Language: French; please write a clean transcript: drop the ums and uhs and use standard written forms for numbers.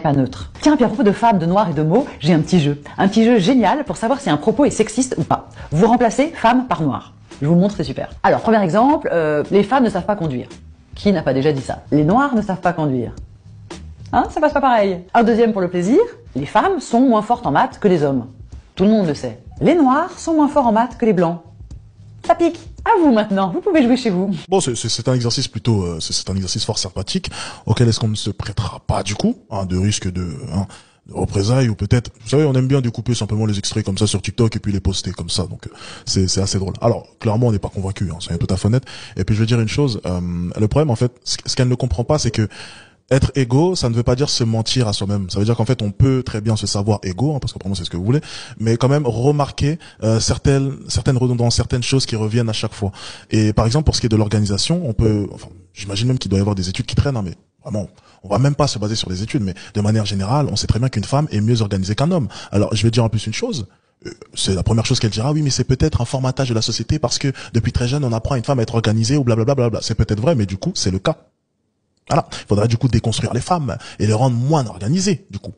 Pas neutre. Tiens, puis à propos de femmes, de noir et de mots, j'ai un petit jeu. Un petit jeu génial pour savoir si un propos est sexiste ou pas. Vous remplacez femme par noir. Je vous montre, c'est super. Alors, premier exemple, les femmes ne savent pas conduire. Qui n'a pas déjà dit ça? Les noirs ne savent pas conduire. Hein, ça passe pas pareil. Un deuxième pour le plaisir, les femmes sont moins fortes en maths que les hommes. Tout le monde le sait. Les noirs sont moins forts en maths que les blancs. Ça pique. À vous maintenant, vous pouvez jouer chez vous. Bon, c'est un exercice plutôt, c'est un exercice fort sympathique auquel est-ce qu'on ne se prêtera pas du coup, de risque de représailles ou peut-être, vous savez, on aime bien découper simplement les extraits comme ça sur TikTok et puis les poster comme ça, donc c'est assez drôle. Alors clairement, on n'est pas convaincu, c'est tout à fait honnête. Et puis je vais dire une chose, le problème en fait, ce qu'elle ne comprend pas, c'est que être égaux, ça ne veut pas dire se mentir à soi-même. Ça veut dire qu'en fait, on peut très bien se savoir égaux, parce qu'apparemment c'est ce que vous voulez, mais quand même remarquer certaines redondances, certaines choses qui reviennent à chaque fois. Et par exemple, pour ce qui est de l'organisation, j'imagine même qu'il doit y avoir des études qui traînent, mais vraiment, on va même pas se baser sur des études, mais de manière générale, on sait très bien qu'une femme est mieux organisée qu'un homme. Alors, je vais dire en plus une chose. C'est la première chose qu'elle dira, oui, mais c'est peut-être un formatage de la société parce que depuis très jeune, on apprend à une femme à être organisée ou blablabla. C'est peut-être vrai, mais du coup, c'est le cas. Voilà. Il faudrait du coup déconstruire les femmes et les rendre moins organisées, du coup.